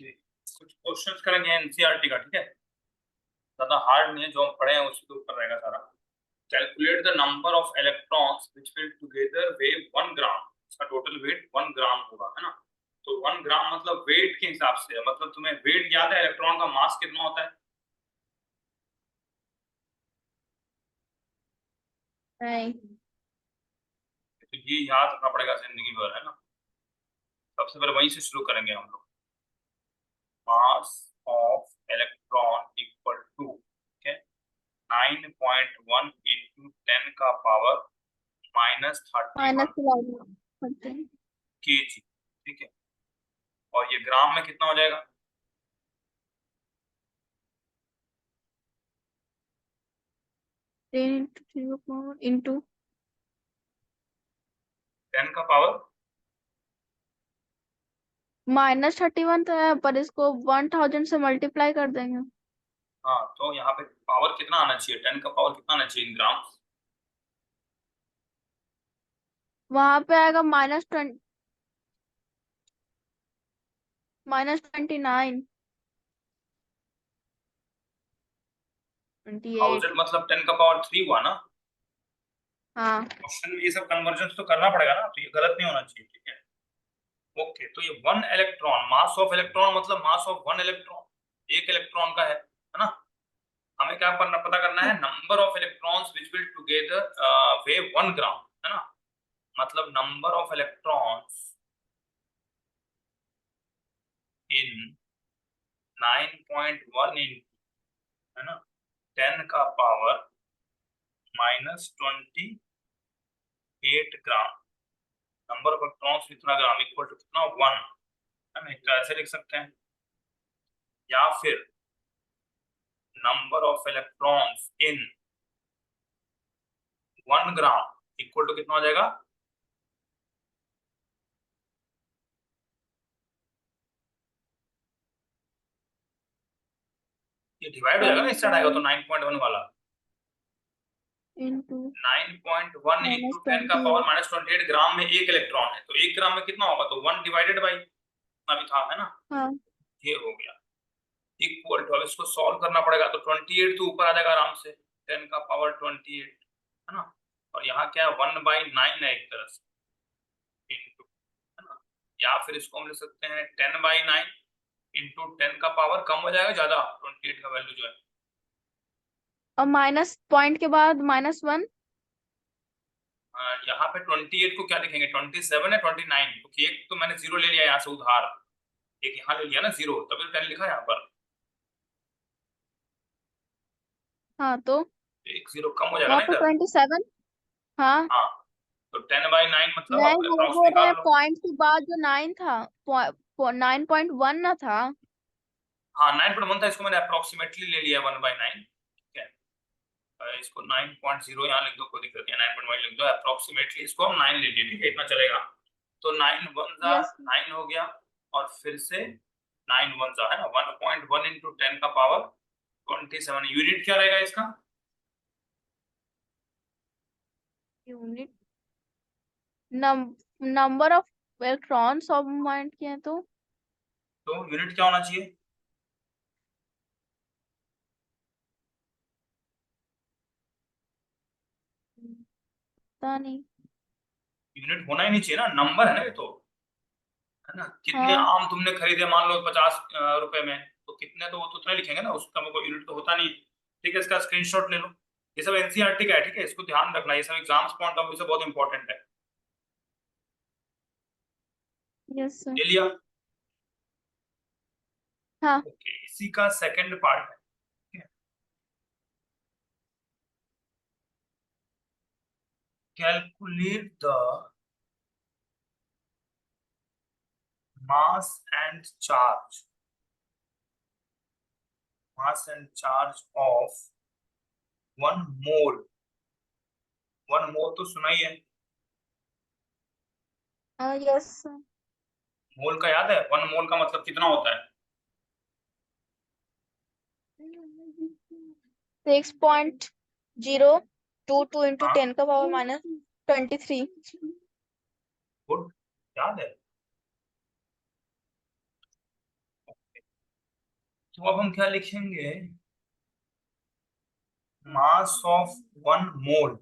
Okay, कुछ questions करेंगे NCERT का, ठीक है। ज्यादा हार्ड नहीं है, जो हम पढ़े हैं उसके ऊपर रहेगा सारा। Calculate the number of electrons which will together wave 1 ग्राम। इसका टोटल वेट 1 ग्राम होगा, है ना। तो 1 ग्राम मतलब वेट के हिसाब से, मतलब तुम्हें वेट याद है, इलेक्ट्रॉन का मास कितना होता है? नहीं। तो ये याद रखना पड़ेगा जिंदगी भर, है ना। सबसे पहले वहीं से शुरू करेंगे हम लोग। Mass of electron equal to, ठीक है, 9.1 इंटू 10 का पावर माइनस माइनस 31 11 केजी, ठीक है। और ये ग्राम में कितना हो जाएगा? 10 into 0 into 10 का पावर -31 तो है, पर इसको 1000 से मल्टीप्लाई कर देंगे। हाँ, तो यहाँ पे पावर कितना आना चाहिए? 10 का पावर कितना आना चाहिए इन ग्राम? वहां पे आएगा -29 28। 1000 मतलब 10 का पावर 3 हुआ ना। हाँ। क्वेश्चन में ये सब कन्वर्जन तो करना पड़ेगा ना, तो ये गलत नहीं होना चाहिए, ठीक है। ओके, तो ये 1 इलेक्ट्रॉन, मास ऑफ इलेक्ट्रॉन मतलब मास ऑफ 1 इलेक्ट्रॉन, एक इलेक्ट्रॉन का है ना। हमें क्या करना, पता करना है number of electrons which will together wave 1 ग्राम, है ना। मतलब नंबर ऑफ इलेक्ट्रॉन्स इन 9.1 इन, है ना, 10 का power -28 gram. Number of electrons कितना ग्राम इक्वल टू कितना, 1, है ना। तो ऐसे लिख सकते हैं, या फिर number of electrons in 1 gram equal to कितना हो जाएगा? ये डिवाइड हो जाएगा ना, इस साइड आएगा तो 9.1 वाला। इंटू 9.1 इंटू 10 का पावर -28। -28 ग्राम में एक इलेक्ट्रॉन है, तो एक ग्राम में कितना होगा? तो 1 डिवाइडेड बाई अभी था, है ना। हाँ। ये हो गया इक्वल टू, अब इसको सॉल्व करना पड़ेगा, तो 28 तो ऊपर आ जाएगा आराम से, 10 का पावर 28, है ना। और यहाँ क्या है, 1/9 है एक तरह से, इंटू, है ना। या फिर इसको हम लिख सकते हैं 10/9 इंटू 10 का पावर कम हो जाएगा ज्यादा, 28 का वैल्यू जो है। और माइनस पॉइंट के बाद -1। यहाँ पे 28 को क्या लिखेंगे, 27 है 29, क्योंकि एक तो मैंने जीरो ले लिया यहाँ से उधार, एक यहाँ ले लिया ना जीरो, तभी तो 10 लिखा यहाँ पर। हाँ, तो एक जीरो कम हो जाएगा वहाँ ना पे इधर। 27। हाँ। हाँ, तो 10/9 मतलब नहीं, आप वो अप्रोक्स बोल रहे निकाल हैं लो। पॉइंट के बाद जो 9 था, 9.1 ना था। हाँ, 9.1 था, इसको मैंने अप्रोक्सीमेटली ले लिया 1/9, ठीक है। इसको 9.0 यहाँ लिख दो, कोई दिक्कत नहीं है, 9.1 लिख दो, अप्रोक्सीमेटली इसको हम 9 ले लिए, ठीक है, इतना चलेगा। तो 9 1 यस। 9 हो गया, और फिर से 9 1 है ना, 1.1 इंटू 10 का पावर 27। यूनिट क्या रहेगा इसका? Unit number of electrons of mind किए तो तो यूनिट क्या होना चाहिए? पता नहीं। यूनिट होना ही नहीं चाहिए ना, नंबर है ना ये तो, है ना। कितने हाँ। आम तुमने खरीदे, मान लो 50 रुपए में, तो कितने, तो वो तो उतना ही लिखेंगे ना, उसका कोई यूनिट तो होता नहीं, ठीक है। इसका स्क्रीनशॉट ले लो। ये सब एनसीईआरटी का है, ठीक है, इसको ध्यान रखना, ये सब एग्जाम्स पॉइंट ऑफ व्यू से बहुत इंपॉर्टेंट है। Yes sir. ले लिया। हाँ। ओके, इसी का सेकंड पार्ट है, calculate the mass and charge, mass and charge of 1 मोल। 1 मोल तो सुना ही है। यस। मोल का याद है, 1 मोल का मतलब कितना होता है? 6.022 इंटू हाँ, 10 का पावर -23। गुड, याद है। तो अब हम क्या लिखेंगे, mass of one mole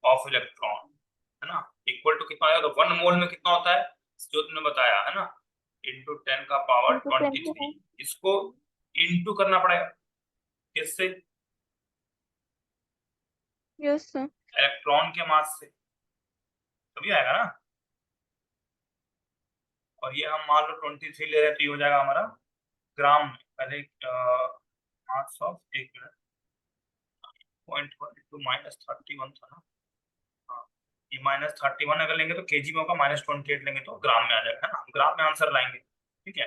of electron, है ना, इक्वल टू कितना आएगा, तो वन मोल में कितना होता है जो तुमने बताया है ना, इंटू 10 का पावर इंटू 10 23। है। इसको इंटू करना पड़ेगा किससे, यस सर। इलेक्ट्रॉन के मास से, तभी आएगा ना। और ये हम मान लो 23 ले रहे हैं, तो ये हो जाएगा हमारा ग्राम में। पहले मास ऑफ, एक मिनट, 0.22 -31 था ना, हाँ, ये -31 अगर लेंगे तो केजी में होगा, -28 लेंगे तो ग्राम में आ जाएगा, है ना, ग्राम में आंसर लाएंगे। ठीक है,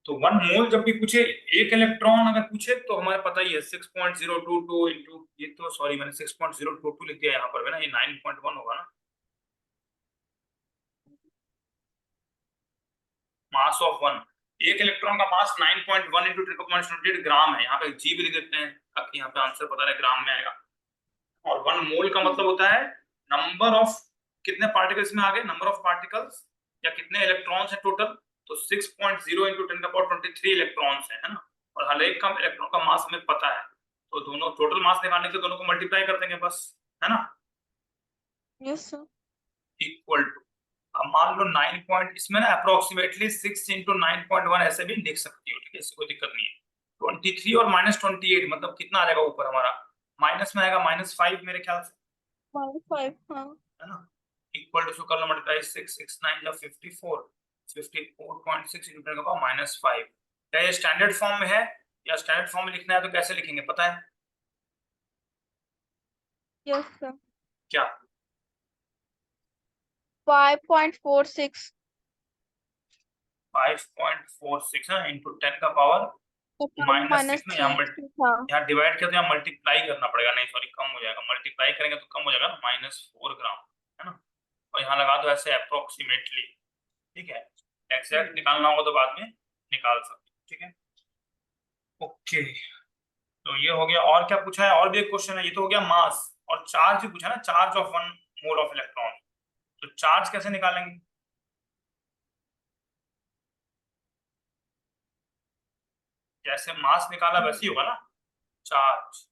तो वन मोल जब भी पूछे, एक इलेक्ट्रॉन अगर पूछे तो हमारे पता ही है 6.022 इंटू, ये तो सॉरी मैंने 6.022 लिख दिया यहाँ पर भी ना, ये 9.1 होगा ना, मास ऑफ वन, एक इलेक्ट्रॉन का मास 9.1 इंटू 10⁻28 ग्राम है। यहाँ पे जी भी लिख देते हैं ताकि यहाँ पे आंसर पता रहे, ग्राम में आएगा। और वन मोल का मतलब होता है नंबर ऑफ, कितने पार्टिकल्स में आ गए, नंबर ऑफ पार्टिकल्स या कितने इलेक्ट्रॉन्स है टोटल, तो 6.0 इंटू 10⁻23 इलेक्ट्रॉन्स है ना। और हर एक का इलेक्ट्रॉन का मास हमें पता है, तो दोनों टोटल मास निकालने के दोनों को मल्टीप्लाई कर देंगे बस, है ना, यस सर। इक्वल टू, अब मान लो 9 पॉइंट, इसमें ना अप्रोक्सीमेटली 6 इंटू 9.1 ऐसे भी लिख सकती हो, ठीक है, इससे कोई दिक्कत नहीं है। 23 और -28 मतलब कितना आ जाएगा ऊपर हमारा, माइनस में आएगा -5 मेरे ख्याल से, -5 हाँ। है ना, इक्वल टू कर लो मल्टीप्लाई 6 या 54, 54.6 इंटू 10 का -5। क्या ये स्टैंडर्ड फॉर्म में है, या स्टैंडर्ड फॉर्म में लिखना है तो कैसे लिखेंगे पता है यस सर। क्या, 5.46 5.46 है इंटू 10 का पावर -6 ना, यहाँ -3 था। यहाँ डिवाइड किया तो यहाँ मल्टीप्लाई करना पड़ेगा, नहीं सॉरी कम हो जाएगा, मल्टीप्लाई करेंगे तो कम हो जाएगा ना, -4 ग्राम, है ना। और यहाँ लगा दो ऐसे अप्रोक्सीमेटली, ठीक है, एग्जैक्ट निकालना होगा तो बाद में निकाल सकते हो, ठीक है, ओके। तो ये हो गया, और क्या पूछा है, और भी एक क्वेश्चन है, ये तो हो गया मास, और चार्ज भी पूछा ना, charge of one mole of electron, तो चार्ज कैसे निकालेंगे, जैसे मास निकाला वैसे ही होगा ना, charge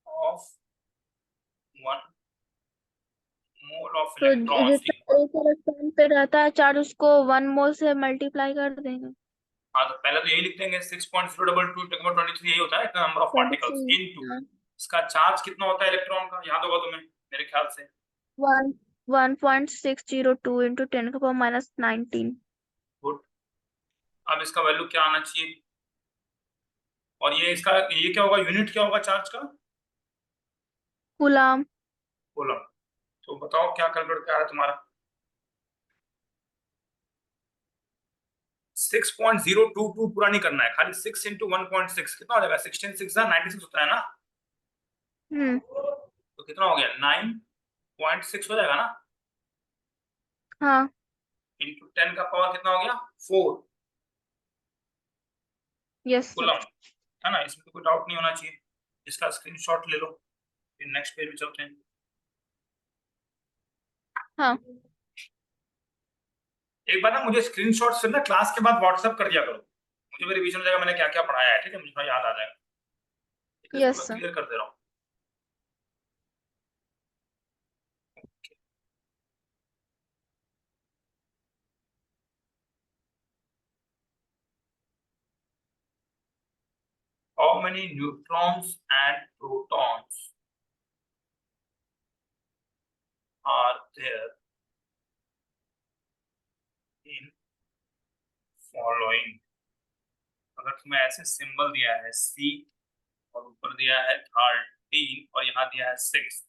of one mole of तो इलेक्ट्रॉन, जितना एक इलेक्ट्रॉन पे रहता है चार्ज, उसको 1 मोल से मल्टीप्लाई कर देंगे। हाँ तो पहले तो यही लिख देंगे 6.022 यही होता है नंबर ऑफ पार्टिकल्स 23 इनटू इसका चार्ज कितना होता है इलेक्ट्रॉन का, याद होगा तुम्हें मेरे ख्याल से, 1.602 इंटू 10 का पावर -19 गुड। अब इसका वैल्यू क्या आना चाहिए, और ये इसका ये क्या होगा, यूनिट क्या होगा चार्ज का, कूलम। कूलम। तो बताओ क्या कैलकुलेट क्या है तुम्हारा, 6.022 पूरा नहीं करना है, खाली 6 इंटू 1.6 कितना हो जाएगा, 16 6 96 होता है ना, हम्म। तो कितना हो गया 9.6 हो जाएगा ना, हाँ। इंटू 10 का पावर कितना हो गया 4 यस सर। कूलम, है ना, इसमें तो कोई डाउट नहीं होना चाहिए। इसका स्क्रीनशॉट ले लो, फिर नेक्स्ट पेज में चलते हैं। हाँ। एक बार ना मुझे स्क्रीनशॉट फिर ना क्लास के बाद व्हाट्सएप कर दिया करो, मुझे भी रिवीजन हो जाएगा मैंने क्या क्या पढ़ाया है, ठीक है, मुझे थोड़ा याद आ जाएगा, ठीक है, इसको यस मैं सर। क्लियर कर दे रहा हूँ। How many neutrons and protons are there in following, अगर तुम्हें ऐसे सिंबल दिया है C और ऊपर दिया है 13 और यहाँ दिया है 6,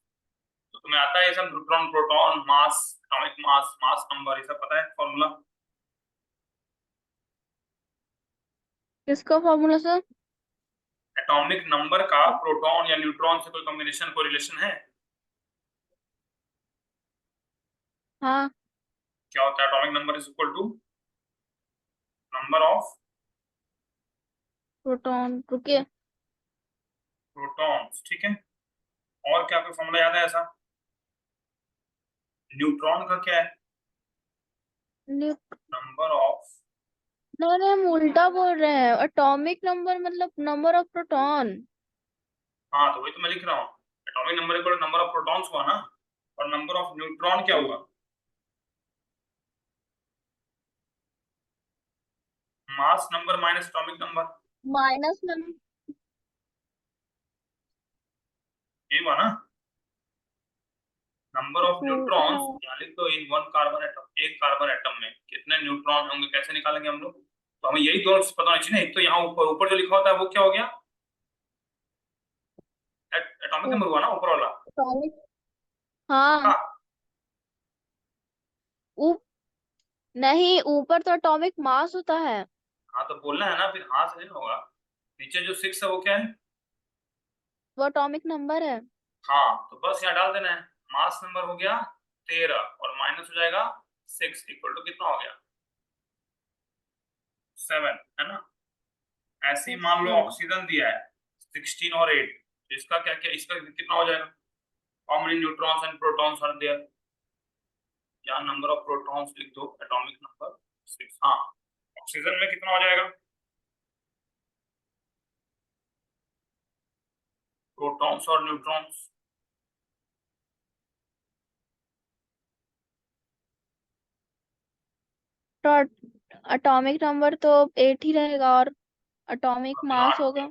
तो तुम्हें आता है ये सब, न्यूट्रॉन प्रोटॉन मास, एटॉमिक मास, मास नंबर, ये सब पता है फॉर्मूला, किसका फॉर्मूला सर? एटॉमिक नंबर का प्रोटॉन या न्यूट्रॉन से कोई कॉम्बिनेशन को रिलेशन है, हाँ। क्या होता है, atomic number is equal to number of proton, रुकिए। प्रोटॉन्स, ठीक है, और क्या कोई फॉर्मूला याद है ऐसा, न्यूट्रॉन का क्या है, न्यू नंबर ऑफ नहीं नहीं, हम उल्टा बोल रहे हैं। एटॉमिक नंबर मतलब नंबर ऑफ प्रोटॉन। हाँ तो वही तो मैं लिख रहा हूँ, atomic number equal number of protons हुआ ना, और नंबर ऑफ न्यूट्रॉन क्या हुआ, mass number minus atomic number, minus number. ये हुआ ना। नंबर ऑफ न्यूट्रॉन्स हाँ, यहाँ लिख दो, इन वन कार्बन एटम, एक कार्बन एटम में कितने न्यूट्रॉन होंगे, कैसे निकालेंगे हम लोग, तो हमें यही दो पता होना चाहिए ना। एक तो यहाँ ऊपर ऊपर जो लिखा होता है वो क्या हो गया, एटॉमिक नंबर हुआ ना ऊपर वाला। एटॉमिक। हाँ। हाँ ऊप नहीं, ऊपर तो एटॉमिक मास होता है। हाँ तो बोलना है ना, फिर हाँ से नहीं होगा। नीचे जो 6 है वो क्या है, वो एटॉमिक नंबर है। हाँ तो बस यहाँ डाल देना है, मास नंबर हो गया 13 और माइनस हो जाएगा 6 इक्वल टू कितना हो गया 7, है ना। ऐसे ही मान लो ऑक्सीजन दिया है 16 और 8, तो इसका क्या क्या, इसका कितना हो जाएगा, how many neutrons and protons are there, या नंबर ऑफ प्रोटॉन्स लिख दो, एटॉमिक नंबर 6। हाँ ऑक्सीजन में कितना हो जाएगा, प्रोटॉन्स और न्यूट्रॉन्स, तो एटॉमिक नंबर तो 8 ही रहेगा, और एटॉमिक अभी मास 8 होगा।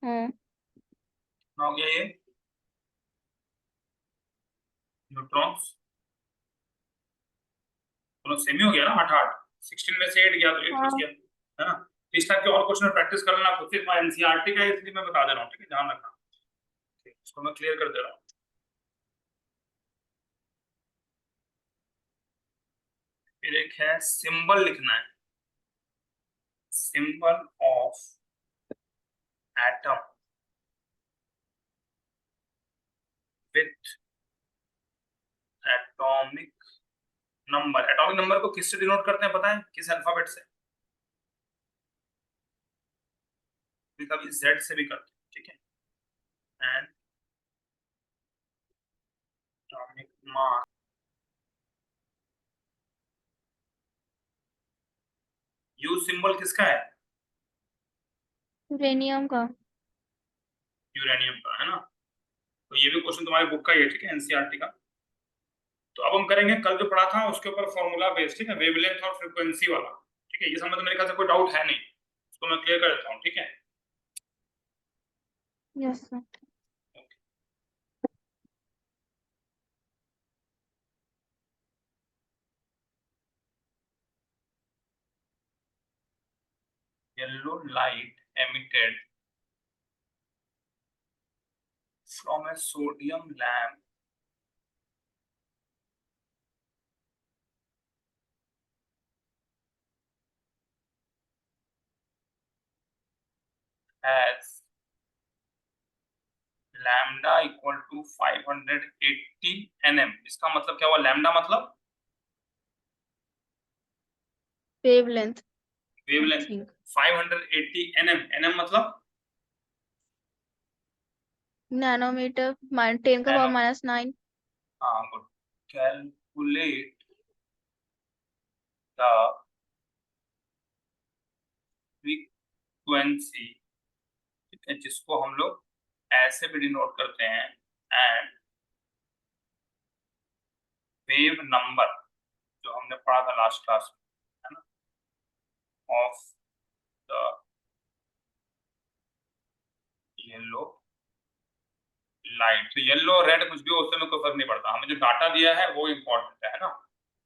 हाँ। कितना हो गया ये, न्यूट्रॉन्स दोनों सेम ही हो गया ना, 8 8, 16 में से 8 गया तो 8 बच हाँ। गया, है ना। तो इस टाइप के और क्वेश्चन प्रैक्टिस कर लेना खुद से, एनसीईआरटी का है इसलिए मैं बता दे रहा हूँ, ठीक है, ध्यान रखना। ठीक, इसको मैं क्लियर कर दे रहा हूँ। फिर एक है सिंबल लिखना है, symbol of atom with atomic number. Atomic number को किससे डिनोट करते हैं पता है, किस अल्फाबेट से, कभी जेड से भी करते हैं, ठीक है। And atomic mass, you symbol किसका है, यूरेनियम का। यूरेनियम का, है ना। तो ये भी क्वेश्चन तुम्हारी बुक का ही है, ठीक है, एनसीईआरटी का। तो अब हम करेंगे कल जो पढ़ा था उसके ऊपर फॉर्मूला बेस्ड, ठीक है, वेवलेंथ और फ्रीक्वेंसी वाला, ठीक है। ये समझ में मेरे ख्याल से कोई डाउट है नहीं, इसको मैं क्लियर कर देता हूँ, ठीक है। Yes sir. Yellow light emitted from a sodium lamp has lambda equal to 580 nm। इसका मतलब क्या हुआ, लैम्डा मतलब वेवलेंथ आई वेवलेंथ, थिंक। 580 nm, nm मतलब नैनोमीटर, 10 का पावर नैनो। -9। हाँ गुड, कैलकुलेट द फ्रीक्वेंसी, ठीक है, जिसको हम लोग ऐसे भी डिनोट करते हैं, एंड वेव नंबर जो हमने पढ़ा था लास्ट क्लास में, है ना, ऑफ द येलो लाइट। तो येलो रेड कुछ भी हो उससे हमें कोई फर्क नहीं पड़ता, हमें जो डाटा दिया है वो इम्पोर्टेंट है ना।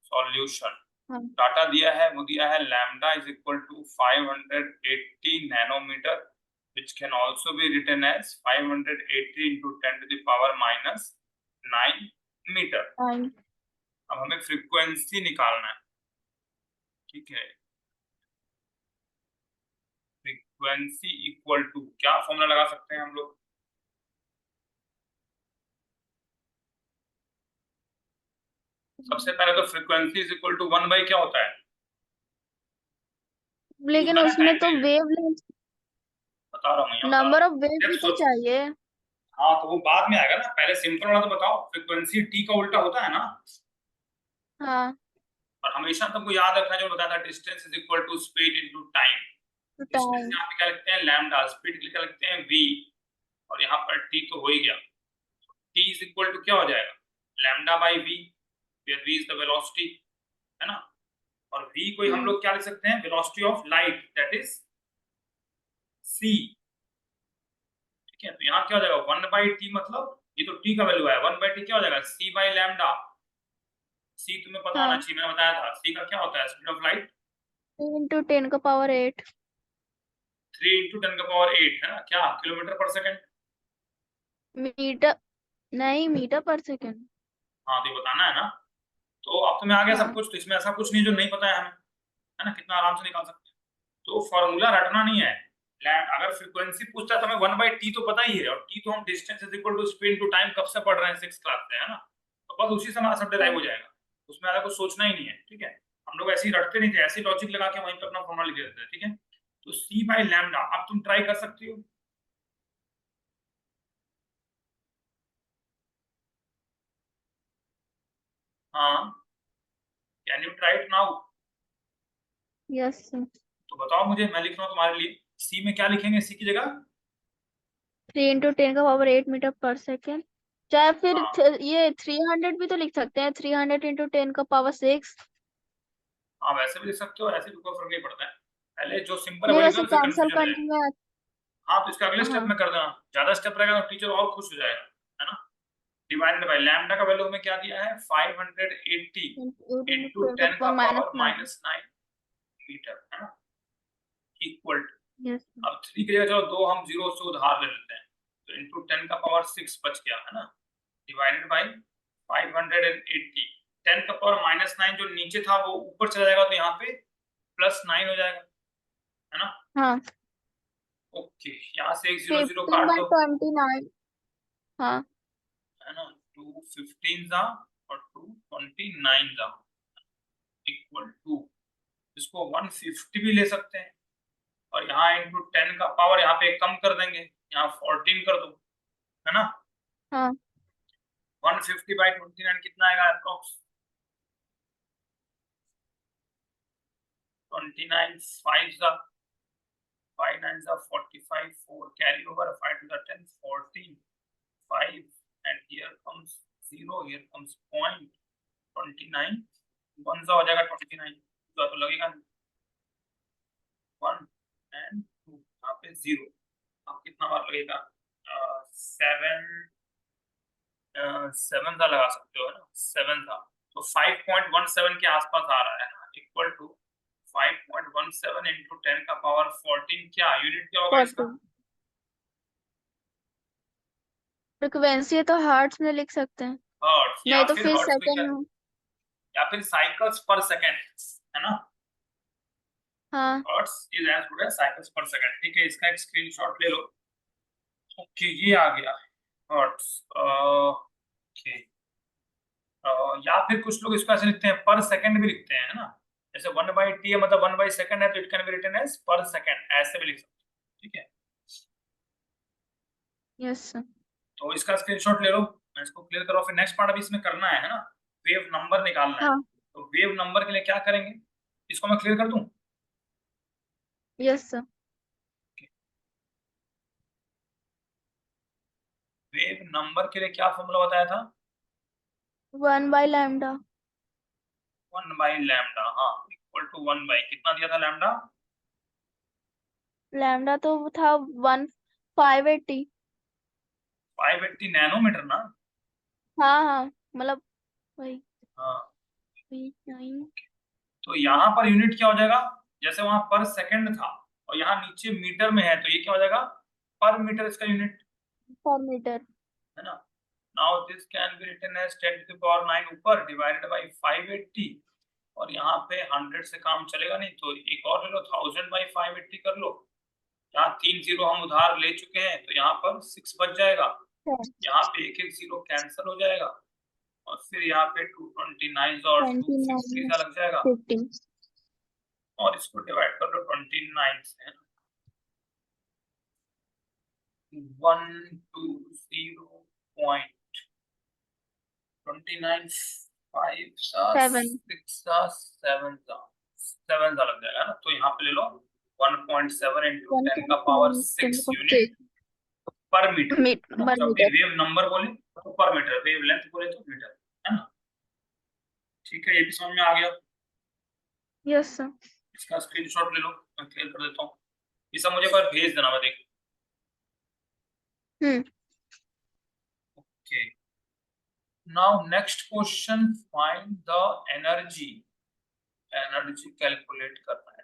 सॉल्यूशन हाँ। डाटा दिया है, वो दिया है lambda is equal to 580 nanometre, which can also be written as 580 into 10 to the power minus 9 metre. Fine. अब हमें फ्रीक्वेंसी निकालना है, ठीक है। फ्रीक्वेंसी इक्वल टू क्या फॉर्मूला लगा सकते हैं हम लोग, सबसे पहले तो frequency is equal to 1 by क्या होता है, ये लेकिन होता है ना उसमें टाइम तो पीरियड, वेवलेंथ, बता रहा हूँ मैं, यहाँ बता रहा नंबर हूँ, ऑफ वेव भी Let's तो सोच। चाहिए। हाँ तो वो बाद में आएगा ना, पहले सिंपल वाला तो बताओ, फ्रीक्वेंसी टी का उल्टा होता है ना। हाँ। और हमेशा तुमको याद रखना जो बताया था, distance is equal to speed into time. Distance यहाँ पे क्या लिखते हैं, लैम्डा, स्पीड क्या लिखते हैं, v, और यहाँ पर t तो हो ही गया। t इज इक्वल टू क्या हो जाएगा, lambda by v, where v is the velocity, है ना। और v को हम लोग क्या लिख सकते हैं, velocity of light, that is c। ठीक है, तो यहाँ क्या हो जाएगा, 1/t, मतलब ये तो t का वैल्यू है, 1/t क्या हो जाएगा, c बाई लैम्डा। c तुम्हें पता होना हाँ, चाहिए, मैंने बताया था c का क्या होता है, स्पीड ऑफ लाइट 3 × 10⁸ 3 × 10⁸ है ना, क्या किलोमीटर पर सेकंड। मीटर, नहीं मीटर पर सेकंड। हाँ तो ये बताना है ना, तो अब तुम्हें आ गया सब हाँ, कुछ, तो इसमें ऐसा कुछ नहीं जो नहीं पता है हमें, है ना, कितना आराम से निकाल सकते हैं। तो फॉर्मूला रटना नहीं है, अगर फ्रीक्वेंसी पूछता है तो हमें 1/t तो पता ही है, और t तो हम distance is equal to speed to time कब से पढ़ रहे हैं, 6th क्लास से, है ना। तो बस उसी समय सब डिराइव हाँ, हो जाएगा, उसमें ज्यादा कुछ सोचना ही नहीं है। ठीक है, हम लोग ऐसे ही रटते नहीं थे, ऐसे लॉजिक लगा के वहीं पे अपना फॉर्मूला लिख देते हैं। ठीक है, तो c बाई लैम्डा, अब तुम ट्राई कर सकती हो। हाँ, can you try it now. Yes. तो बताओ मुझे, मैं लिख रहा हूँ तुम्हारे लिए, c में क्या लिखेंगे, c की जगह। 3 × 10⁸ मीटर पर सेकंड, चाहे फिर हाँ ये 300 भी तो लिख सकते हैं, 300 × 10⁶। हाँ, वैसे भी लिख सकते हो, ऐसे भी कोई फर्क नहीं पड़ता है। पहले जो सिंपल है नहीं, वो लिख वैसे दो, फिर कैंसल कंफ्यूजन हो करने जाएगा। में। हाँ तो इसका अगले स्टेप हाँ, में कर देना, ज्यादा स्टेप रहेगा तो टीचर और खुश हो जाएगा, है ना। डिवाइडेड बाय लैम्डा का वैल्यू हमें क्या दिया है, 580 इंटू 10 का पावर -9। -9 मीटर, है ना, इक्वल टू, यस। अब 3 की जगह चलो 2 हम जीरो से उधार ले लेते हैं, तो इंटू 10 का पावर 6 बच गया, है ना, डिवाइडेड बाय 580, 10 का पावर -9 जो नीचे था वो ऊपर चला जाएगा, तो यहाँ पे +9 हो जाएगा, है ना। हाँ, ओके, यहाँ से एक जीरो जीरो 15 काट बाई दो, 29। हाँ, है ना, 2 15 जा और 2 29 जा इक्वल टू, इसको 150 भी ले सकते हैं, और यहाँ इंटू 10 का पावर यहाँ पे कम कर देंगे, यहाँ 14 कर दो, है ना। हाँ, 150/29 कितना आएगा अप्रोक्स, 29 5 जा 5 9 जा 45, 4 carry over, 5 to the 10 14, 5 and here comes 0, here comes point 29, 1 जा हो जाएगा 29, तो लगेगा 1 and 2, यहाँ पे 0, अब कितना बार लगेगा, 7 7 था लगा सकते हो, है ना, 7 था, तो 5.17 के आसपास आ रहा है ना, इक्वल टू 5.17 इंटू 10 का पावर 14, क्या यूनिट क्या होगा इसका, 40। फ्रिक्वेंसी है तो हर्ट्ज में लिख सकते हैं, हर्ट्ज, या नहीं तो फिर फिर हर्ट्ज में क्या, सेकंड में। या फिर साइकिल्स पर सेकंड, है ना, हाँ, hertz is as good as cycles per second. ठीक है, इसका एक स्क्रीनशॉट ले लो। ओके, ये आ गया हर्ट्ज। ओके, या फिर कुछ लोग इसको ऐसे लिखते हैं, पर सेकंड भी लिखते हैं, है ना, जैसे 1/t है, मतलब 1/सेकंड है, तो it can be written as per second, ऐसे भी लिख सकते हैं। ठीक है, यस। तो इसका स्क्रीनशॉट ले लो, मैं इसको क्लियर करो, फिर नेक्स्ट पार्ट अभी इसमें करना है ना, वेव नंबर निकालना है। हाँ, तो वेव नंबर के लिए क्या करेंगे, इसको मैं क्लियर कर दूं। यस। वेव नंबर के लिए क्या फॉर्मूला बताया था, 1/λ। 1/λ, हाँ, इक्वल टू 1 कितना दिया था लैम्डा, लैम्डा तो वो था 580। 580 नैनोमीटर ना। हाँ, हाँ, मतलब वही हाँ, 9 तो यहाँ पर यूनिट क्या हो जाएगा, जैसे वहां पर सेकंड था और यहाँ नीचे मीटर में है, तो ये क्या हो जाएगा, पर मीटर इसका यूनिट, पर मीटर। है ना। Now this can be written as 10 to the power 9 ऊपर डिवाइडेड बाय 580, और यहाँ पे 100 से काम चलेगा नहीं, तो एक और ले लो, 1000/580 कर लो, यहाँ 3 जीरो हम उधार ले चुके हैं, तो यहाँ पर 6 बच जाएगा, यहाँ पे एक एक जीरो कैंसिल हो जाएगा, और फिर यहाँ पे 229 और 250 सा लग जाएगा, 29 और इसको डिवाइड कर लो 29 से, 120.29 5 सा 7 6 सा 7 सा लग जाएगा ना, तो यहाँ पे ले लो 1.7 इंटू 10 का पावर 6 यूनिट पर मीटर। पर जब भी मीटर। वेव नंबर बोले तो पर मीटर, वेव लेंथ बोले तो मीटर, है ना। ठीक है, ये भी समझ में आ गया। Yes sir. इसका स्क्रीनशॉट ले लो, मैं क्लियर कर देता हूँ। ये सब मुझे पर भेज देना, मैं देख। Hmm. Okay, now next question, find the energy. Energy calculate करना है,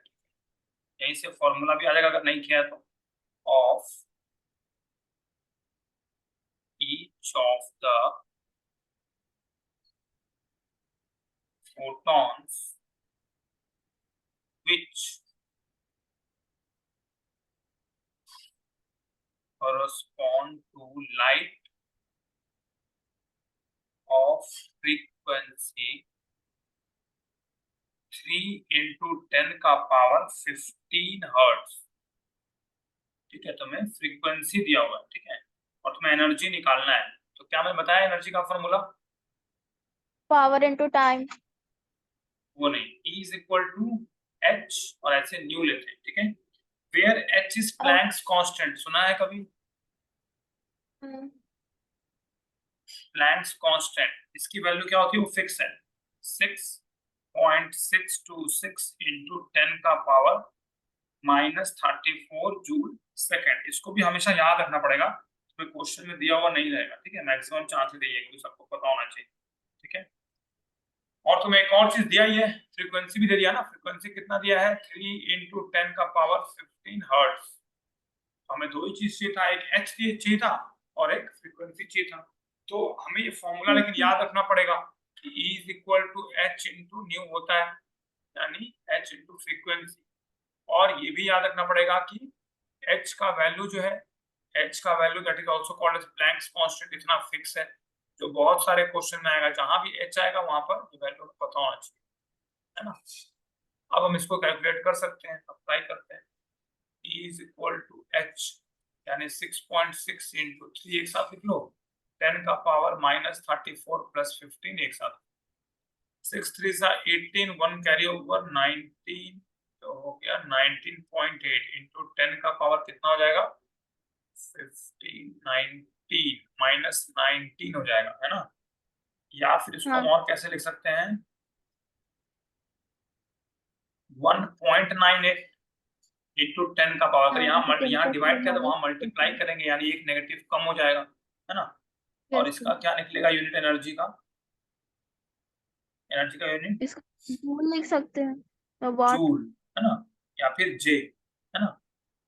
यहीं से फॉर्मूला भी आ जाएगा अगर नहीं किया है तो। Of each of the photons which correspond to light of frequency 3 into 10 का पावर 15 हर्ट्ज। ठीक है, तुम्हें फ्रीक्वेंसी दिया हुआ है, ठीक है, और तुम्हें एनर्जी निकालना है। तो क्या मैं बताया एनर्जी का फॉर्मूला? Power into time. वो नहीं, E is equal to H, और ऐसे न्यू लेते हैं, ठीक है। Where H is Planck's constant, सुना है कभी? प्लैंक्स कांस्टेंट, इसकी वैल्यू क्या होती है? वो फिक्स है, 6.626 इंटू 10 का पावर -34 जूल सेकेंड। इसको भी हमेशा याद रखना पड़ेगा, तो क्वेश्चन में दिया हुआ नहीं रहेगा, ठीक है। मैक्सिमम चांस है क्योंकि सबको पता होना चाहिए, ठीक है। और तुम्हें एक और चीज दिया ही है, फ्रीक्वेंसी भी दे दिया ना। फ्रीक्वेंसी कितना दिया है? 3 इंटू 10 का पावर 15 हर्ट्ज। हमें दो ही चीज चाहिए था, एक एच चाहिए था और एक फ्रीक्वेंसी चाहिए था। तो हमें ये फॉर्मूला लेकिन याद रखना पड़ेगा कि E is equal to H into nu होता है, यानी एच इंटू फ्रीक्वेंसी। और ये भी याद रखना पड़ेगा कि एच का वैल्यू जो है, एच का value that is also called as Planck's constant, इतना फिक्स है जो बहुत सारे क्वेश्चन में आएगा। जहां भी एच आएगा वहां पर वैल्यू पता होना चाहिए, है ना। अब हम इसको कैलकुलेट कर सकते हैं, अप्लाई करते हैं। E is equal to H, यानी 6.6 इंटू 3 एक साथ लिख लो, 10 का पावर -34 प्लस 15 एक साथ, 6 3 सा 18, 1 कैरी ओवर 19, तो हो गया 19.8 इंटू 10 का पावर कितना हो जाएगा? 15 19 -19 हो जाएगा, है ना। या फिर इसको हम हाँ। और कैसे लिख सकते हैं? 1.98 इंटू 10 का पावर। अगर यहाँ डिवाइड किया तो वहां मल्टीप्लाई करेंगे, यानी एक नेगेटिव कम हो जाएगा, है ना। और इसका क्या निकलेगा यूनिट एनर्जी का? एनर्जी का यूनिट इसका जूल लिख सकते हैं, तो वाट। जूल, है ना, या फिर जे, है ना।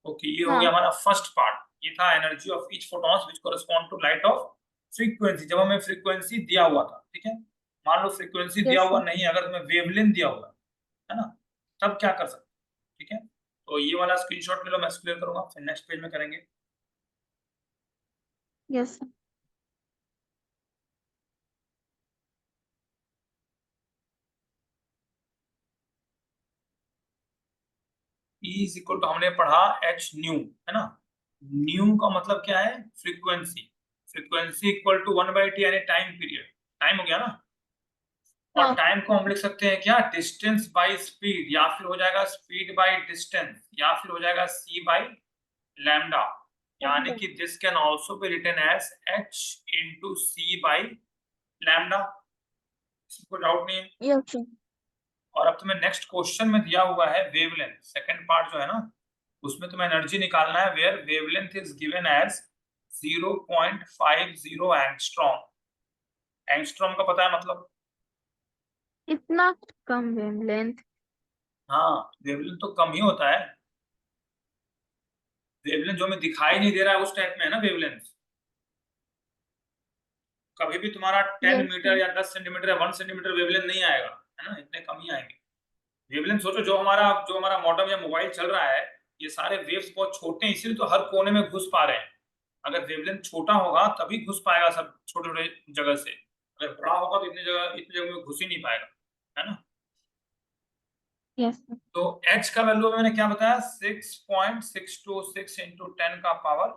ओके, ये हो गया हाँ। हमारा फर्स्ट पार्ट। ये था energy of each photons which correspond to light of frequency, जब हमें फ्रीक्वेंसी दिया हुआ था, ठीक है। मान लो फ्रीक्वेंसी दिया यस हुआ सर। नहीं, अगर तुम्हें वेवलेंथ दिया हुआ है ना, तब क्या कर सकते, ठीक है। तो ये वाला स्क्रीनशॉट ले लो, मैं क्लियर करूंगा, फिर नेक्स्ट पेज में करेंगे। Yes sir. E is equal to, हमने पढ़ा एच न्यू, है ना। न्यू का मतलब क्या है? Frequency. Frequency equal to 1/t, यानी टाइम पीरियड। टाइम हो गया ना। और हाँ। टाइम को हम लिख सकते हैं क्या? डिस्टेंस बाय स्पीड, या फिर हो जाएगा स्पीड बाय डिस्टेंस, या फिर हो जाएगा c बाय लैम्डा। यानी कि this can also be written as h into c by lambda. इसको डाउट नहीं है। Yes sir. और अब तुम्हें नेक्स्ट क्वेश्चन में दिया हुआ है वेवलेंथ, सेकंड पार्ट जो है ना, उसमें तुम्हें एनर्जी निकालना है, where wavelength is given as 0.50 angstrom. Angstrom का पता है मतलब? इतना कम वेवलेंथ। हाँ, वेवलेंथ तो कम ही होता है। वेवलेंथ जो हमें दिखाई नहीं दे रहा है उस टाइप में है ना वेवलेंथ। कभी भी तुम्हारा 10 यस मीटर सर। या 10 सेंटीमीटर या 1 सेंटीमीटर वेवलेंथ नहीं आएगा, है ना, इतने कम ही आएंगे। वेवलेंथ सोचो, जो हमारा मॉडेम या मोबाइल चल रहा है, ये सारे वेव्स बहुत छोटे हैं, इसलिए तो हर कोने में घुस पा रहे हैं। अगर वेवलेंथ छोटा होगा तभी घुस पाएगा सब छोटे छोटे जगह से, अगर बड़ा होगा तो इतनी जगह में घुस ही नहीं पाएगा, है ना। Yes sir. तो h का वैल्यू मैंने क्या बताया? 6.626 इंटू 10 का पावर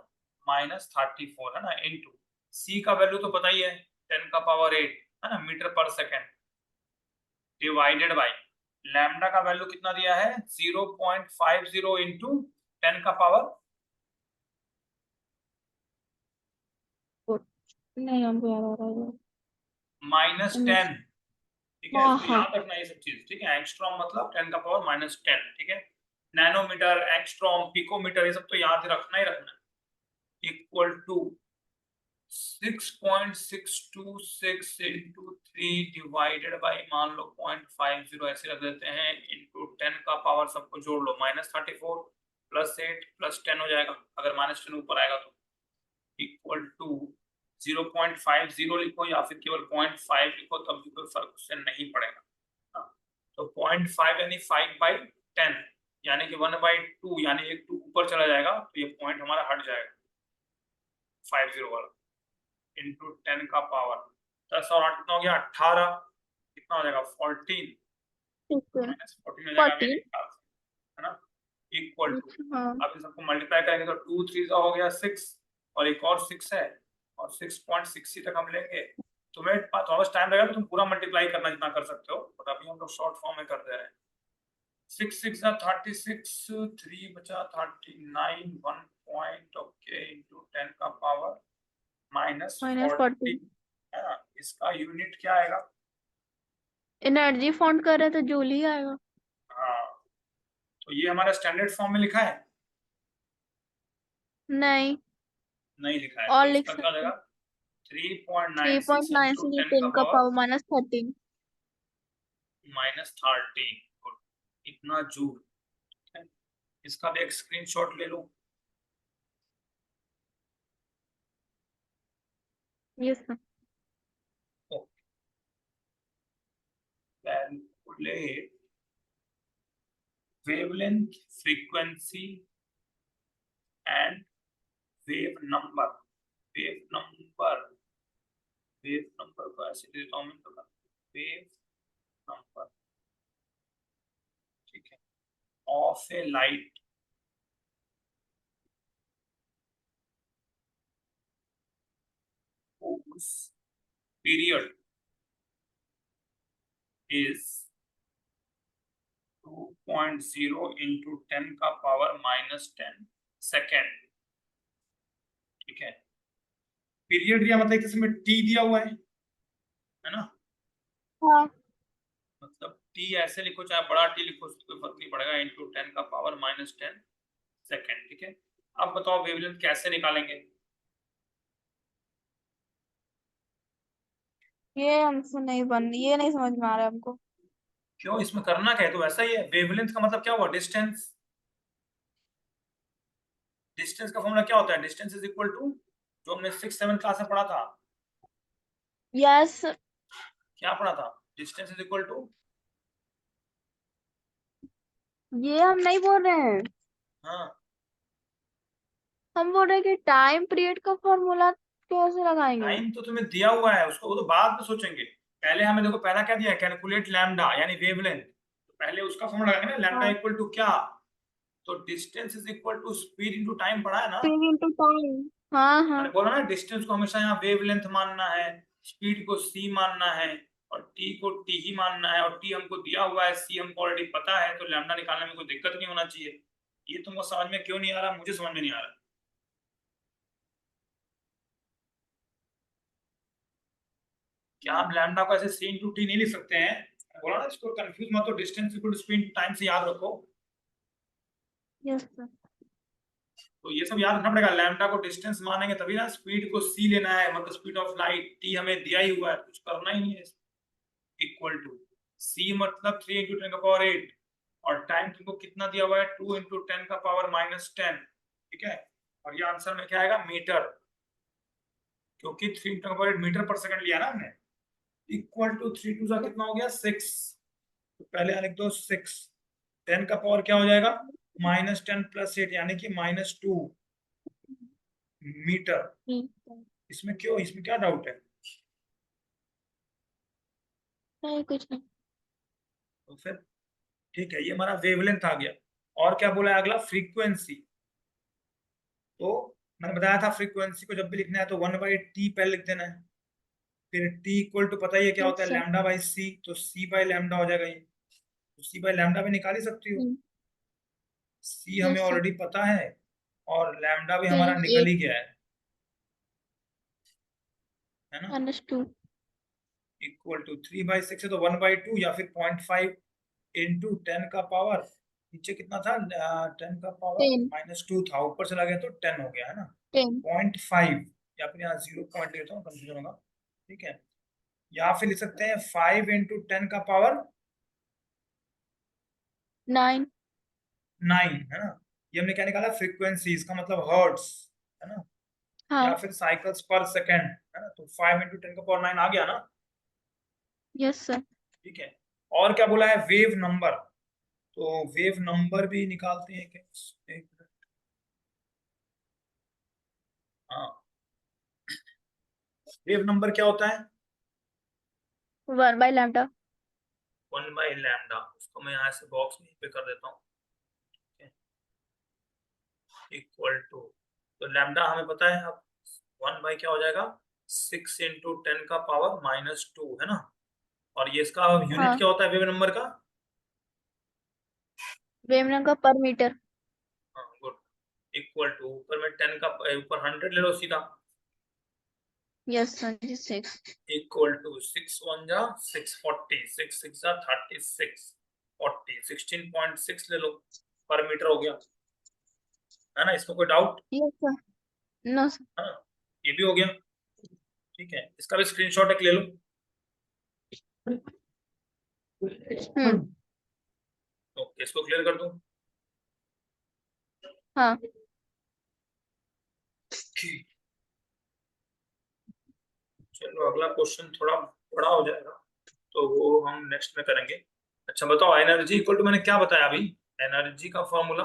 -34, है ना, इंटू c का वैल्यू तो पता ही है, 10 का पावर 8, है ना, मीटर पर सेकेंड। डिवाइडेड बाई लैम्डा का वैल्यू कितना दिया है 0.50 इंटू 10 का पावर नहीं हमको याद आ रहा है। -10। ठीक है, हाँ इसको हाँ याद रखना ये सब चीज। ठीक है, एंगस्ट्रॉम मतलब 10 का पावर -10। ठीक है, नैनोमीटर, एंगस्ट्रॉम, पिकोमीटर, ये सब तो याद रखना ही रखना। Equal to 6.626 into 3 divided by मान लो 0.50 ऐसे रख देते हैं, इंटू 10 का पावर सबको जोड़ लो -34 +8 +10 हो जाएगा, अगर -10 ऊपर आएगा तो। इक्वल टू 0.50 लिखो या फिर केवल 0.5 लिखो, तब भी कोई फर्क उससे नहीं पड़ेगा। हाँ, तो 0.5 यानी 5/10 यानी कि 1/2 यानी एक 2 ऊपर चला जाएगा, तो ये पॉइंट हमारा हट जाएगा 50 वाला। इंटू 10 का पावर 10 और 8 कितना हो गया 18, कितना हो जाएगा 14 ठीक है -14 हो जाएगा मेरे 14 ख्याल से, है ना। इक्वल टू, हाँ अब इन सबको मल्टीप्लाई करेंगे तो 2 3 हो गया 6 और एक और 6 है और 6.60 तक हम लेंगे। तुम्हें थोड़ा टाइम लगेगा तो तुम पूरा मल्टीप्लाई करना जितना कर सकते हो, बट अभी हम लोग शॉर्ट फॉर्म में कर दे रहे हैं। 6 6 36, 3 बचा 39, 1 पॉइंट ओके इंटू 10 का पावर -40 -14 है ना। इसका यूनिट क्या आएगा? एनर्जी फाउंड कर रहे तो जूल ही आएगा। हाँ, तो ये हमारा स्टैंडर्ड फॉर्म में लिखा है? नहीं नहीं लिखा है, और तो लिख इसका क्या हो सकते जाएगा 3.96 इंटू 3.96 10 का 10 का पावर पावर -13 -13। इतना जूल। इसका भी एक स्क्रीनशॉट ले लो। Yes sir. Calculate wavelength, frequency and wave number। wave number, wave number को ऐसे देता हूं मैं, तो wave number, ठीक है, of A light whose period is 2.0 into 10 का पावर -10 सेकेंड। ठीक है, पीरियड दिया मतलब इसमें टी दिया हुआ है ना। हाँ मतलब टी ऐसे लिखो चाहे बड़ा टी लिखो, उससे कोई फर्क नहीं पड़ेगा, इंटू 10 का पावर -10 सेकेंड। ठीक है, अब बताओ वेवलेंथ कैसे निकालेंगे? ये नहीं समझ में आ रहा है हमको। क्यों, इसमें करना क्या है, तो वैसा ही है। वेवलेंथ का मतलब क्या हुआ, डिस्टेंस। डिस्टेंस का फॉर्मूला क्या होता है, डिस्टेंस इज इक्वल टू, जो हमने 6 7 क्लास में पढ़ा था। यस क्या पढ़ा था? डिस्टेंस इज इक्वल टू, ये हम नहीं बोल रहे हैं। हाँ हम बोल रहे हैं कि टाइम पीरियड का फॉर्मूला कैसे लगाएंगे। टाइम तो तुम्हें दिया हुआ है, उसको वो तो बाद में सोचेंगे। पहले हमें देखो, पहला क्या दिया है, कैलकुलेट लैम्डा यानी वेवलेंथ, तो पहले उसका फॉर्मूला लगाएंगे ना, लैम्डा हाँ इक्वल टू क्या, तो distance is equal to speed into time पढ़ा है ना। Speed into time. हाँ हाँ मैंने बोला ना, डिस्टेंस को हमेशा यहाँ वेवलेंथ मानना है, स्पीड को सी मानना है और टी को टी ही मानना है, और टी हमको दिया हुआ है, सी हमको ऑलरेडी पता है, तो लैम्डा निकालने में कोई दिक्कत नहीं होना चाहिए। ये तुमको समझ में क्यों नहीं आ रहा, मुझे समझ में नहीं आ रहा। क्या हम लैम्डा को ऐसे सी इंटू टी नहीं लिख सकते हैं? बोला ना, इसको कंफ्यूज मत हो, distance equal to speed time से याद रखो। Yes sir. तो ये सब याद रखना पड़ेगा, लैम्डा को डिस्टेंस मानेंगे तभी ना, स्पीड को सी लेना है, मतलब स्पीड ऑफ लाइट, टी हमें दिया ही हुआ है, कुछ करना ही नहीं है। इक्वल टू सी मतलब 3 इंटू 10 का पावर 8 और टाइम तुमको कितना दिया हुआ है 2 इंटू 10 का पावर -10। ठीक है, और ये आंसर में क्या आएगा, मीटर, क्योंकि 3 इंटू 10 का पावर 8 मीटर पर सेकंड लिया ना हमने। इक्वल टू 3 2 सा कितना हो गया 6, तो पहले यहाँ लिख दो 6, 10 का पावर क्या हो जाएगा -10 +8 यानी कि -2 मीटर। इसमें क्यों, इसमें क्या डाउट है? नहीं कुछ नहीं। तो फिर ठीक है, ये हमारा वेवलेंथ आ गया। और क्या बोला है अगला, फ्रीक्वेंसी। तो मैंने बताया था फ्रीक्वेंसी को जब भी लिखना है तो 1/t पहले लिख देना है। फिर टी इक्वल टू पता ही है क्या होता है, Yes, sir. लैम्डा बाई सी, तो सी बाई लैम्डा हो जाएगा ये, तो सी बाई लैम्डा भी निकाल ही सकती हो, Hmm. सी हमें Yes, sir. ऑलरेडी पता है और लैम्डा भी हमारा Then निकल 8 ही गया है ना। minus 2. इक्वल टू 3/6 है तो 1/2 या फिर 0.5 इंटू 10 का पावर, नीचे कितना था, 10 का पावर 10. -2 था, ऊपर चला गया तो 10 हो गया है ना, 10. 0.5, या फिर यहाँ 0 पॉइंट लेता हूँ कंफ्यूजन होगा, ठीक है। या फिर लिख सकते हैं 5 इंटू 10 का पावर 9. 9, है ना। ये हमने क्या निकाला, फ्रीक्वेंसी, इसका मतलब हर्ट्स, है ना, या हाँ. फिर साइकिल्स पर सेकंड, है ना, तो 5 इंटू 10 का पावर 9 आ गया ना, Yes, sir. ठीक है। और क्या बोला है, वेव नंबर, तो वेव नंबर भी निकालते हैं क्या, एक मिनट, हाँ, वेव नंबर क्या होता है, 1 by lambda. 1/λ, उसको मैं यहाँ से बॉक्स में पे कर देता हूँ, इक्वल टू, तो लैम्डा हमें पता है अब, 1 बाई क्या हो जाएगा, 6 इंटू 10 का पावर -2, है ना। और ये इसका यूनिट हाँ. क्या होता है वेव नंबर का, वेवलेंथ का पर मीटर. हाँ गुड, इक्वल टू, ऊपर में 10 का ऊपर 100 ले लो सीधा, Yes, sir. 6. इक्वल टू 6 1 जा 640, 6 6 जा 36, 40 16.6 ले लो, पर मीटर हो गया, है ना, इसमें कोई doubt, Yes, sir. No, sir. है ना, ये भी हो गया, ठीक है, इसका भी स्क्रीनशॉट एक ले लो, हम्म. ओके, इसको क्लियर कर दूं, हाँ. चलो अगला क्वेश्चन थोड़ा बड़ा हो जाएगा, तो वो हम नेक्स्ट में करेंगे। अच्छा बताओ, एनर्जी इक्वल टू, मैंने क्या बताया अभी, एनर्जी का formula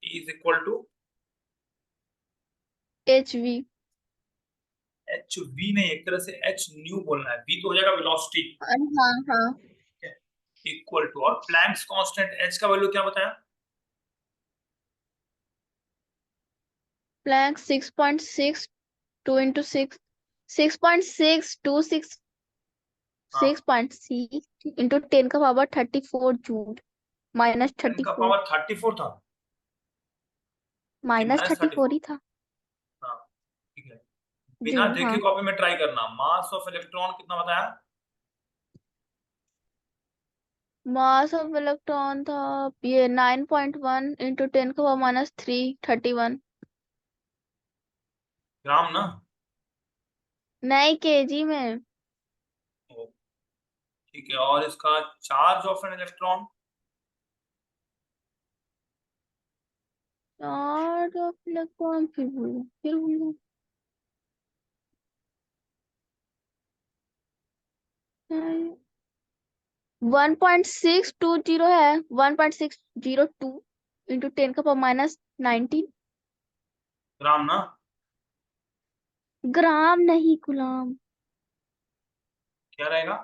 E is equal to HV. H V नहीं, एक तरह से एच न्यू बोलना है, वी तो हो जाएगा वेलोसिटी, हाँ हाँ. ठीक है, इक्वल टू, और प्लैंक्स कांस्टेंट एच का वैल्यू क्या बताया, Planck 6.6 2 into 6. 6.626 हाँ, 6.6 into 10 का पावर 34 जूल. माइनस 10 का 34. पावर 34 था कि माइनस -34, 34 ही था. हाँ, ठीक है, बिना जूल. देखे हाँ. कॉपी में ट्राई करना, मास ऑफ इलेक्ट्रॉन कितना बताया, मास ऑफ इलेक्ट्रॉन था ये 9.1 into 10 का पावर माइनस 331. ग्राम ना, नहीं, केजी में. ओ, ठीक है, और इसका charge of an electron, charge of electron फिर भूल 1.620 है. 1.602 into 10 का पावर माइनस 19. ग्राम ना, ग्राम नहीं, गुलाम. क्या रहेगा,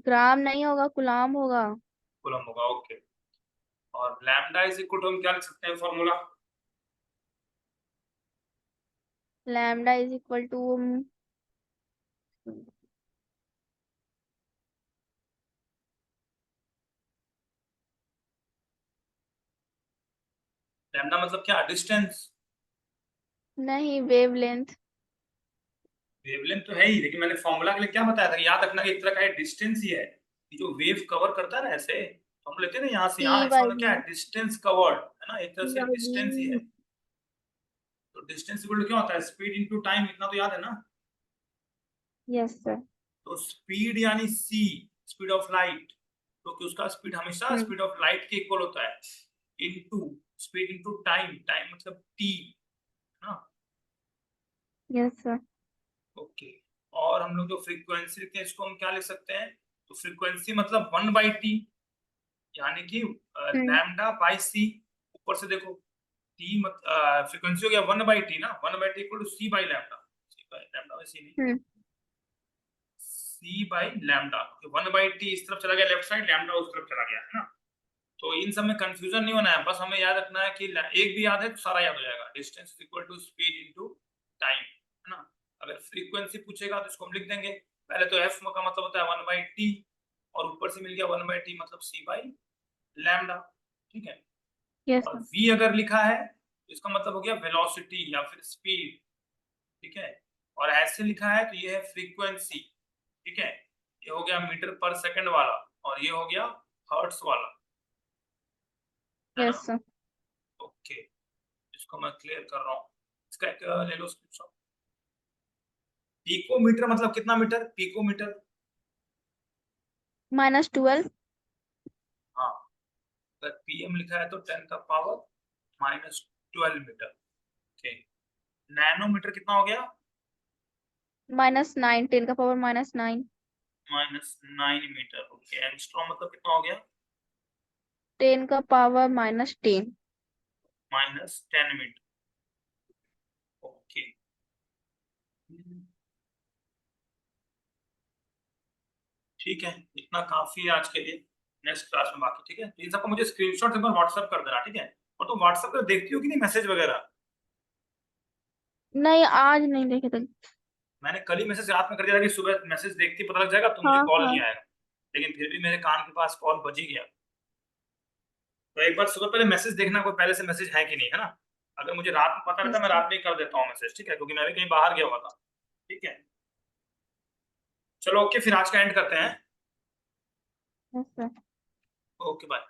ग्राम नहीं होगा, गुलाम होगा. कूलम होगा, ओके। और लैम्डा इज इक्वल टू, हम क्या लिख सकते हैं formula, lambda is equal to. Lambda मतलब क्या, डिस्टेंस, नहीं, वेवलेंथ. वेवलेंथ तो है ही, लेकिन मैंने फॉर्मूला के लिए क्या बताया था, याद रखना कि एक तरह का डिस्टेंस ही है, कि जो वेव कवर करता है ना ऐसे, तो हम लेते हैं ना यहाँ से सी यहाँ, इसका बाई मतलब क्या वी. है, डिस्टेंस कवर्ड, है ना, एक तरह सी से बाई डिस्टेंस ही है, वी. तो डिस्टेंस इक्वल टू क्या होता है, स्पीड इनटू टाइम, इतना तो याद है ना, यस सर. तो स्पीड यानी सी, स्पीड ऑफ लाइट, क्योंकि उसका स्पीड हमेशा हम्म. स्पीड ऑफ लाइट के इक्वल होता है, into speed into time, time मतलब टी, है ना, यस सर. ओके। और हम लोग जो फ्रीक्वेंसी लिखते हैं इसको हम क्या लिख सकते हैं, तो फ्रीक्वेंसी मतलब 1/t, यानी कि हम्म. लैम्डा बाई सी, ऊपर से देखो टी मत, फ्रीक्वेंसी हो गया 1/t ना, 1/t equal to C by lambda, C by lambda by C नहीं, hmm. C by lambda, 1/t इस तरफ चला गया लेफ्ट साइड, लैम्डा उस तरफ चला गया, है ना, तो इन सब में कंफ्यूजन नहीं होना है, बस हमें याद रखना है कि एक भी याद है तो सारा याद हो जाएगा, distance equal to speed into time, है है ना। अगर फ्रीक्वेंसी पूछेगा तो इसको हम लिख देंगे, पहले तो एफ का मतलब होता है 1/t और ऊपर से मिल गया 1/t मतलब c/λ, ठीक है। यस और सर। v अगर लिखा है तो इसका मतलब हो गया वेलोसिटी या फिर स्पीड, ठीक है। और ऐसे लिखा है तो ये है फ्रीक्वेंसी, ठीक है। ये हो गया मीटर पर सेकंड वाला और ये हो गया हर्ट्स वाला, है ना। Yes sir. ओके, इसको मैं क्लियर कर रहा हूँ। इसका एक ले लो स्क्रीनशॉट। पिकोमीटर मतलब कितना मीटर, पिकोमीटर? -12। हाँ, अगर पीएम लिखा है तो 10⁻⁻12 मीटर, ओके। नैनोमीटर कितना हो गया? -9, 10⁻⁻9। -9 मीटर, ओके। एंगस्ट्रॉम मतलब कितना हो गया? 10⁻−10। -10 मीटर, ओके। ठीक है, इतना काफी है आज के लिए। नेक्स्ट क्लास में बाकी, ठीक है। तो इन सबको मुझे स्क्रीनशॉट एक बार व्हाट्सएप कर देना, ठीक है। और तुम व्हाट्सएप पर देखती हो कि नहीं मैसेज वगैरह? नहीं, आज नहीं देखे थे। मैंने कल ही मैसेज रात में कर दिया था कि सुबह मैसेज देखती पता लग जाएगा तो मुझे हाँ कॉल हाँ। नहीं आएगा, लेकिन फिर भी मेरे कान के पास कॉल बज ही गया। तो एक बार सुबह पहले मैसेज देखना कोई पहले से मैसेज है कि नहीं, है ना। अगर मुझे रात में पता रहता यस मैं सर। रात में ही कर देता हूँ मैसेज, ठीक है, क्योंकि मैं भी कहीं बाहर गया हुआ था, ठीक है। चलो ओके, फिर आज का एंड करते हैं। Yes sir. Okay bye.